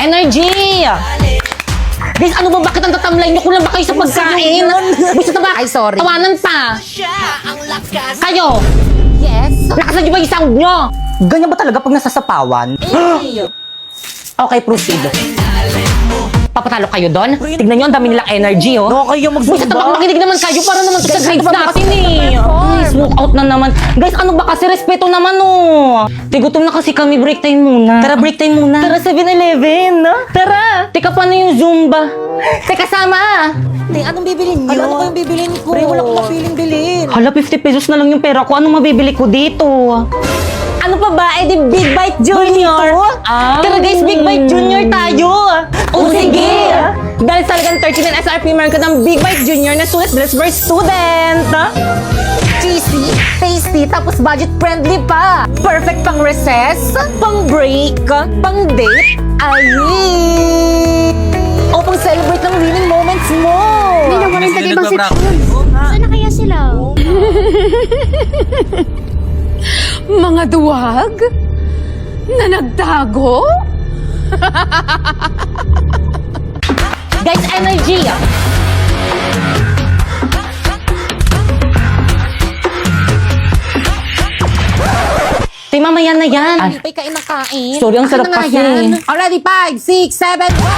energy! Guys, ano ba? Bakit ang tatamlay niyo? Kulang ba kayo sa pagkain? Gusto na ba? Ay, sorry. Tawanan pa. Kayo! Yes? Lakasan niyo ba yung sound niyo? Ganyan ba talaga pag nasasapawan? Okay, proceed. Papatalo kayo doon? Tignan niyo, ang dami nilang energy, oh. Nakakaya Gusto na magsumba. ba makinig naman kayo para naman sa grades natin, eh. Guys, walk out na naman. Guys, ano ba kasi? Respeto naman, oh. Tigutom na kasi kami. Break time muna. Tara, break time muna. Tara, 7-Eleven. Tara. Teka, paano yung Zumba? Teka, sama. Te, anong bibilin niyo? Hala, ano kayong bibilin ko? Pre, wala akong mapiling bilhin. Hala, 50 pesos na lang yung pera ko. Anong mabibili ko dito? Ano pa ba? Eh di Big Bite Junior. Tara guys, Big Bite Junior tayo. O sige. Dahil talagang 39 SRP meron ka ng Big Bite Junior na sulit for student. Cheesy, tasty, tapos budget friendly pa. Perfect pang recess, pang break, pang date. Ay! O pang celebrate ng winning moments mo. Hindi naman rin tagay bang section. Saan na kaya sila? Mga duwag? Na nagtago? Guys, energy. Tay, mamaya na yan. Hindi pa kain ng kain. Sorry, ang sarap Ano nga kasi. yan? Already, 5, 6, 7, go!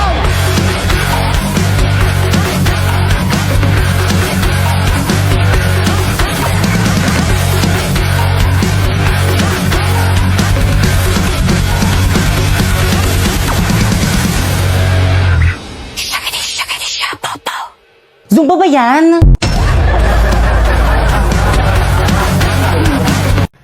Zumba ba yan?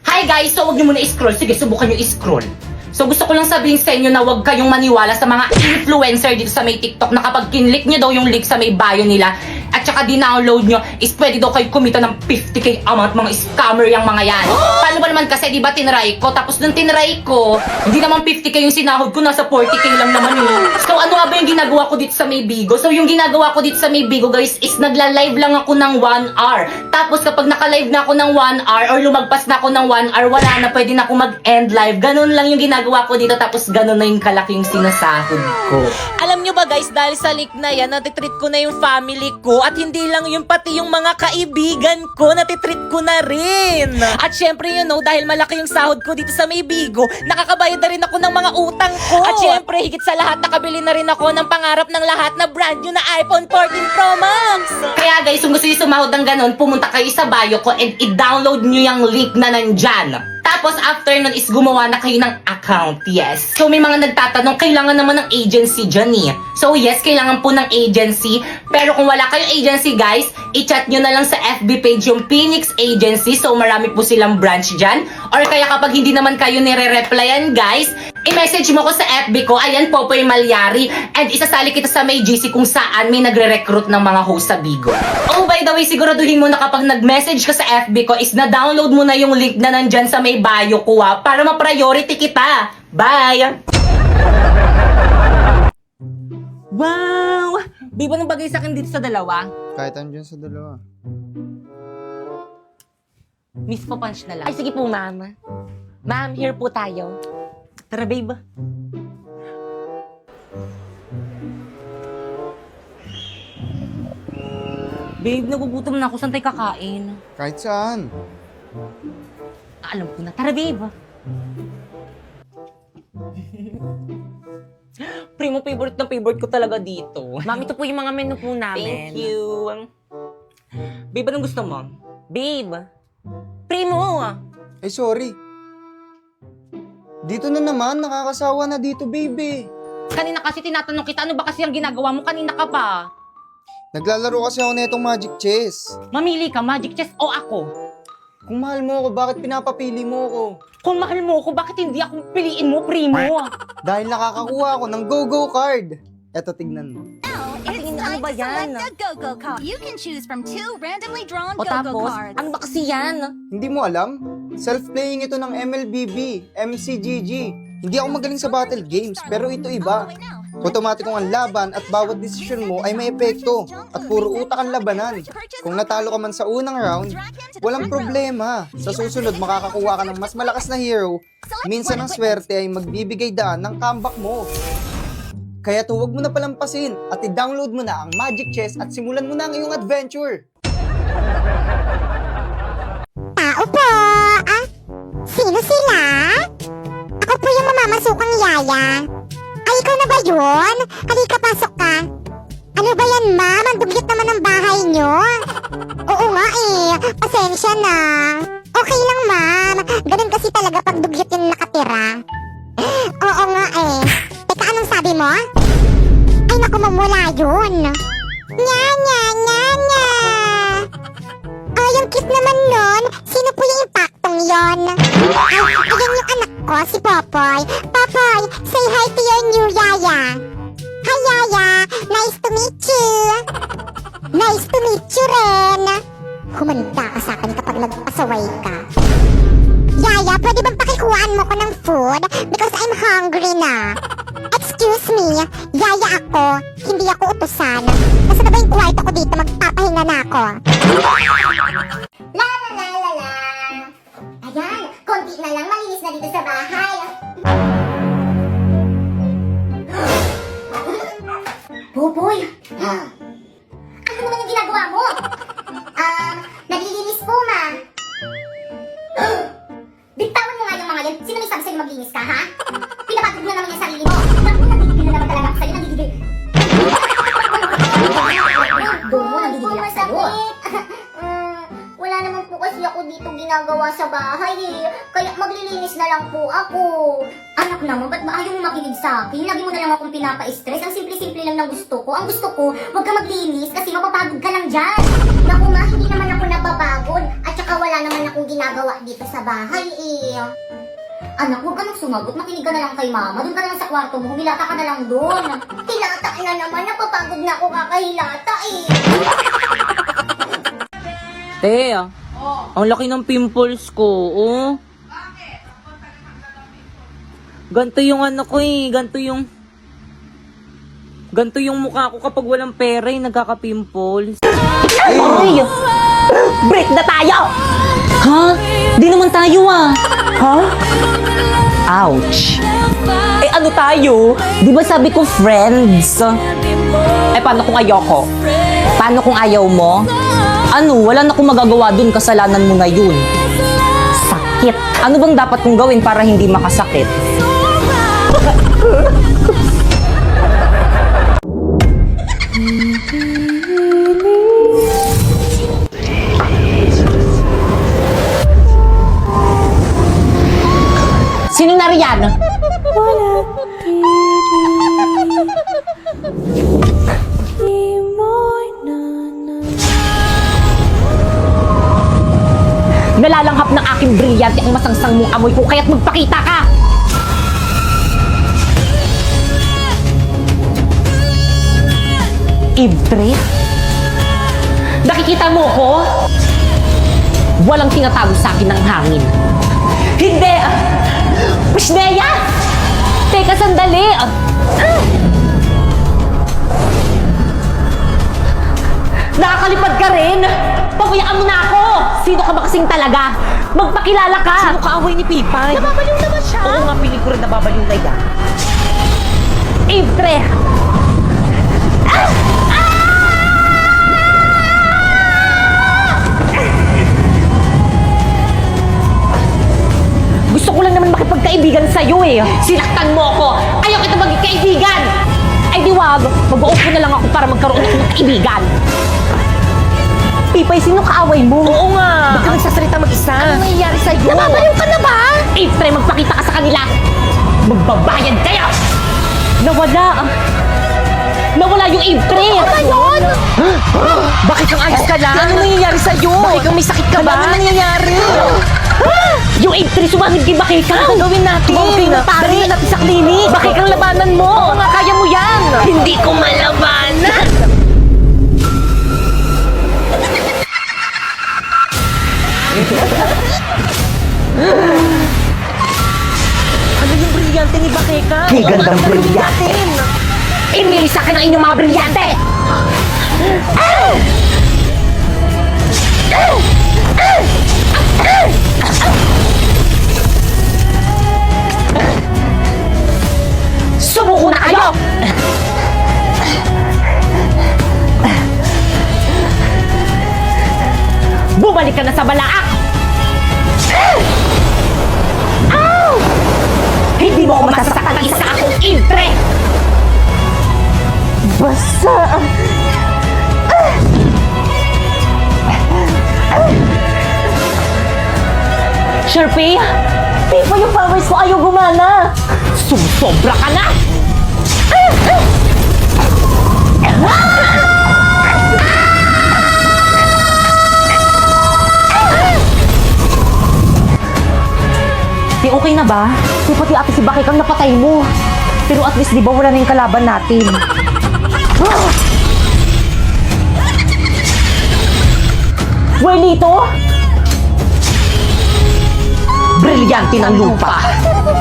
Hi guys! So, huwag niyo muna i-scroll. Sige, subukan niyo i-scroll. So, gusto ko lang sabihin sa inyo na huwag kayong maniwala sa mga influencer dito sa may TikTok na kapag kinlik niyo daw yung link sa may bio nila at saka di-download nyo is pwede daw kayo kumita ng 50k amount. Mga scammer yung mga yan. Paano ba naman kasi, di ba, tinry ko? Tapos nung tinry ko, hindi naman 50k yung sinahod ko, nasa 40k lang naman yun. So, ano nga ba yung ginagawa ko dito sa may Bigo? So, yung ginagawa ko dito sa may Bigo, guys, is nagla-live lang ako ng 1 hour. Tapos, kapag naka-live na ako ng 1 hour or lumagpas na ako ng 1 hour, wala na, pwede na ako mag-end live. Ganun lang yung ginagawa ko dito, tapos ganun na yung kalaking sinasahod ko. Alam nyo ba guys, dahil sa link na yan, natitreat ko na yung family ko at hindi lang yung pati yung mga kaibigan ko, natitreat ko na rin. At syempre you know, dahil malaki yung sahod ko dito sa may Bigo, nakakabayad na rin ako ng mga utang ko. At syempre, higit sa lahat, nakabili na rin ako ng pangarap ng lahat na brand new na iPhone 14 Pro Max. Kaya guys, kung gusto niyo sumahod ng ganun, pumunta kayo sa bio ko and i-download niyo yung link na nandyan. Tapos after nun is gumawa na kayo ng account, yes. So may mga nagtatanong, kailangan naman ng agency dyan eh. So yes, kailangan po ng agency. Pero kung wala kayong agency guys, i-chat nyo na lang sa FB page yung Phoenix Agency. So marami po silang branch dyan. Or kaya kapag hindi naman kayo nire-replyan guys, i-message mo ko sa FB ko, ayan Popoy Malyari. And isasali kita sa may GC kung saan may nagre-recruit ng mga host sa Bigo. Oh by the way, siguraduhin mo na kapag nag-message ka sa FB ko is na-download mo na yung link na nandyan sa may bio ko para ma-priority kita. Bye! Wow! Di ba nang bagay sa akin dito sa dalawa? Kahit andyan sa dalawa. Miss po punch na lang. Ay, sige po, ma'am. Ma'am, here po tayo. Tara, babe. Babe, nagugutom na ako. Saan tayo kakain? Kahit saan. Alam ko na. Tara, babe. Primo, favorite na favorite ko talaga dito. Ma'am, ito po yung mga menu po namin. Thank you. Babe, anong gusto mo? Babe. Primo! Eh, sorry. Dito na naman, nakakasawa na dito, baby. Kanina kasi tinatanong kita, ano ba kasi ang ginagawa mo? Kanina ka pa. Naglalaro kasi ako netong Magic Chess. Mamili ka, Magic Chess o ako? Kung mahal mo ako, bakit pinapapili mo ako? Kung mahal mo ako, bakit hindi ako piliin mo, Primo? Dahil nakakakuha ako ng Go-Go card. Eto, tignan mo. Tingin ano ba yan? Select a go-go card. You can choose from 2 randomly drawn O go-go tapos, cards. ano ba kasi yan? Hindi mo alam? Self-playing ito ng MLBB, MCGG. Hindi ako magaling sa battle games, pero ito iba. Otomatikong ang laban at bawat desisyon mo ay may epekto at puro utak ang labanan. Kung natalo ka man sa unang round, walang problema. Sa susunod makakakuha ka ng mas malakas na hero. Minsan ang swerte ay magbibigay daan ng comeback mo. Kaya huwag mo na palampasin at i-download mo na ang Magic Chess at simulan mo na ang iyong adventure. Tao po! Ah, sino sila? Ako po yung mamamasukang yaya. Ay, ikaw na ba yun? Halika, pasok ka. Ano ba yan, ma'am? Ang dugyot naman ng bahay nyo. Oo nga eh. Pasensya na. Okay lang, ma'am. Ganun kasi talaga pag dugyot yung nakatira. Oo nga eh. Teka, anong sabi mo? Ay, naku, mamula yun. Nya, nya, nya, nya. Oh, yung cute naman nun. Sino po yung impaktong yon? Ay, ayan yung anak ko, si Popoy. Popoy, say hi to your new yaya. Hi, yaya. Nice to meet you. Nice to meet you rin. Humanda ka sa akin kapag nagpasaway ka. Yaya, pwede bang pakikuhaan mo ko ng food? Because I'm hungry na. Excuse me, yaya ako. Hindi ako utusan. Nasa na ba yung kwarto ko dito? Magpapahinga na ako. La la la la la. Ayan, konti na lang malinis na dito sa bahay. Boboy! Ano naman yung ginagawa mo? Naglilinis po, ma. Bitawan mo nga yung mga yan. Sino may sabi sa'yo maglinis ka, ha? Pinapatid mo na naman yung sarili mo. Naku, nagigigil na naman talaga ako sa'yo. Nagigigil. Domo, nagigigil ako sa'yo. Wala naman po kasi ako dito ginagawa sa bahay eh. Kaya maglilinis na lang po ako. Anak naman, ba't ba ayaw mo makinig sa akin? Lagi mo na lang akong pinapa-stress. Ang simple-simple lang ng gusto ko. Ang gusto ko, huwag ka maglinis kasi mapapagod ka lang dyan. Naku ma, hindi naman ako napapagod. At saka wala naman akong ginagawa dito sa bahay eh. Anak, huwag ka nang sumagot. Makinig ka na lang kay mama. Doon ka na lang sa kwarto mo. Humilata ka na lang doon. Hilata na naman. Napapagod na ako kakahilata eh. Te, ang laki ng pimples ko, oh. Ganto yung ano ko eh, ganto yung mukha ko kapag walang pera eh, nagkaka-pimples. Ay! Break na tayo! Ha? Di naman tayo ah. Ha? Ouch. Eh ano tayo? Di ba sabi ko friends? Eh paano kung ayoko? Paano kung ayaw mo? Ano, wala na akong magagawa dun, kasalanan mo na yun. Sakit. Ano bang dapat kong gawin para hindi makasakit? Sino na riyan? Nalalanghap ng aking brilyante ang masangsang mong amoy ko, kaya't magpakita ka! Ibre? Nakikita mo ko? Walang tinatago sa akin ng hangin. Hindi! Wisneya! Teka, sandali! Nakakalipad ka rin! Pabayaan mo na ako! Sino ka ba kasing talaga? Magpakilala ka! Sino kaaway ni Pipay? Nababaliw naman siya! Oo nga, piling ko rin nababaliw na yan. Ibre! Gusto ko lang naman makipagkaibigan sa'yo eh. Sinaktan mo ako. Ayaw kita maging kaibigan. Ay di wag. Mag-uupo na lang ako para magkaroon ako ng kaibigan. Pipay, sino kaaway mo? Oo nga. Ba't ka nagsasalita mag-isa? Ano nangyayari sa'yo? Nababaliw ka na ba? Ibre, magpakita ka sa kanila. Magbabayad kayo! Nawala yung Ibre! Ano ba yun? Bakit kang ayos ka lang? Ano nangyayari sa'yo? Bakit kang may sakit ka ba? Ano nangyayari? Yung Ibre, sumangit kay Bakikang! Ano gawin natin? Okay na, pare! Dali na natin sa klinik! Bakikang labanan mo! Oo nga, kaya mo yan! Hindi ko malabanan! Ano yung brilyante ni Bakeka? Ang gandang brilyante! Inili sa akin ang inyong mga brilyante! Sumuko na kayo! Bumalik ka na sa balaak! Ow! Hindi mo ako masasaktan isa akong intre! Basta... Sharpie, di pa yung powers ko ayaw gumana. Sumusobra ka na! Di okay na ba? Di pati ate si Bakay kang napatay mo. Pero at least di ba wala na yung kalaban natin? Buelito? Brilyante ng lupa.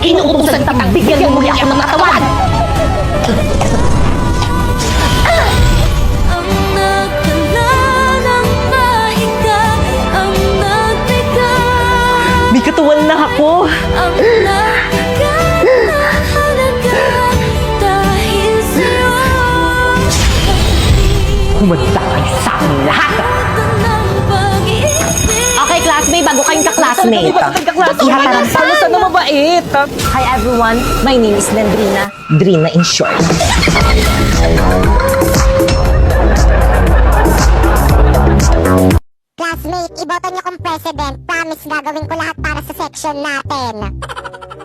Inuutusan kitang bigyan mo muli ako ng katawan. Ang nagdala ng mahiga, ang nagbiga, May katawan na ako. ang nagbigat na halaga dahil sa'yo. Kumanda kayo sa aking lahat. Ng pag-ibig. Okay, classmate, bago kayong ka-classmate. Ihatara sa Sana sana mabait. Hi everyone, my name is Nandrina. Drina in short. Classmate, iboto niyo kong president. Promise gagawin ko lahat para sa section natin.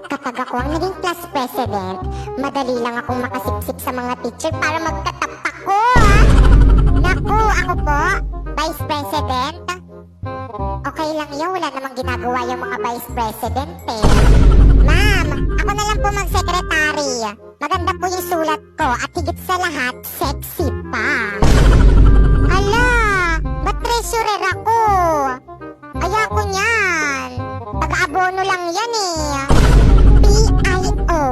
Kapag ako ang naging class president, madali lang akong makasipsip sa mga teacher para magkatap ako. Naku, ako po, vice president. Okay lang yun, wala namang ginagawa yung mga vice president eh. Ma'am, ako na lang po mag-secretary. Maganda po yung sulat ko at higit sa lahat, sexy pa. Ala, ba't treasurer ako? Ayoko niyan. Taga-abono lang yan eh. PIO.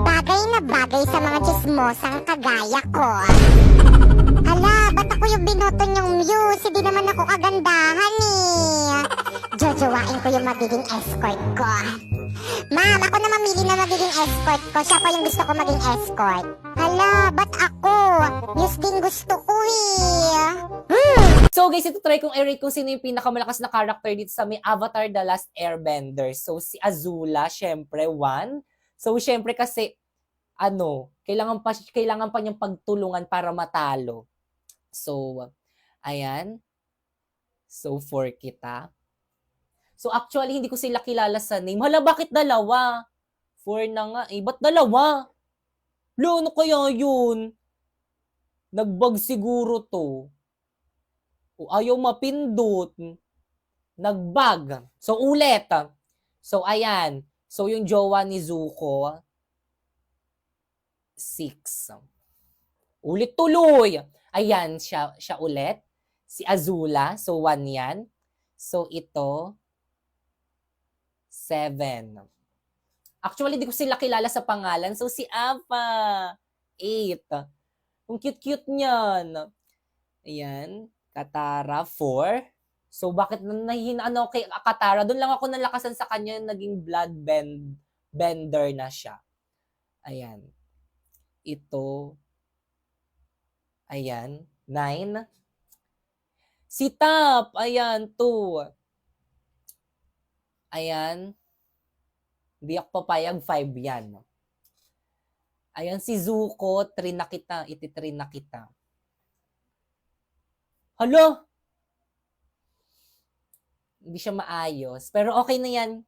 Bagay na bagay sa mga chismosang kagaya ko. Ala, ba't ako yung binoto niyong muse? Hindi naman ako kagandahan eh. Jojowain ko yung magiging escort ko. Ma'am, ako na mamili na magiging escort ko. Siya pa yung gusto ko maging escort. Hala, ba't ako? Muse din gusto ko eh. So guys, ito try kong i-rate kung sino yung pinakamalakas na character dito sa may Avatar The Last Airbender. So si Azula, syempre, 1. So syempre kasi, kailangan pa niyang pagtulungan para matalo. So, ayan. So, 4 kita. So actually, hindi ko sila kilala sa name. Hala, bakit dalawa? 4 na nga eh. Ba't dalawa? Ano kaya yun? Nag-bug siguro to. O ayaw mapindot. Nag-bug. So ulit. So ayan. So yung jowa ni Zuko, 6. Ulit tuloy. Ayan, siya ulit. Si Azula, so 1 yan. So ito, 7. Actually, di ko sila kilala sa pangalan. So si Apa, 8. Ang cute-cute niyan. Ayan. Katara, 4. So, bakit nahihinaan ako kay Katara? Doon lang ako nalakasan sa kanya, naging bender na siya. Ayan. Ito. Ayan. 9. Si Tap. Ayan, 2. Ayan. Hindi ako papayag, 5 yan. Ayan, si Zuko, 3 na kita. Iti-3 na kita. Hala! Hindi siya maayos. Pero okay na yan.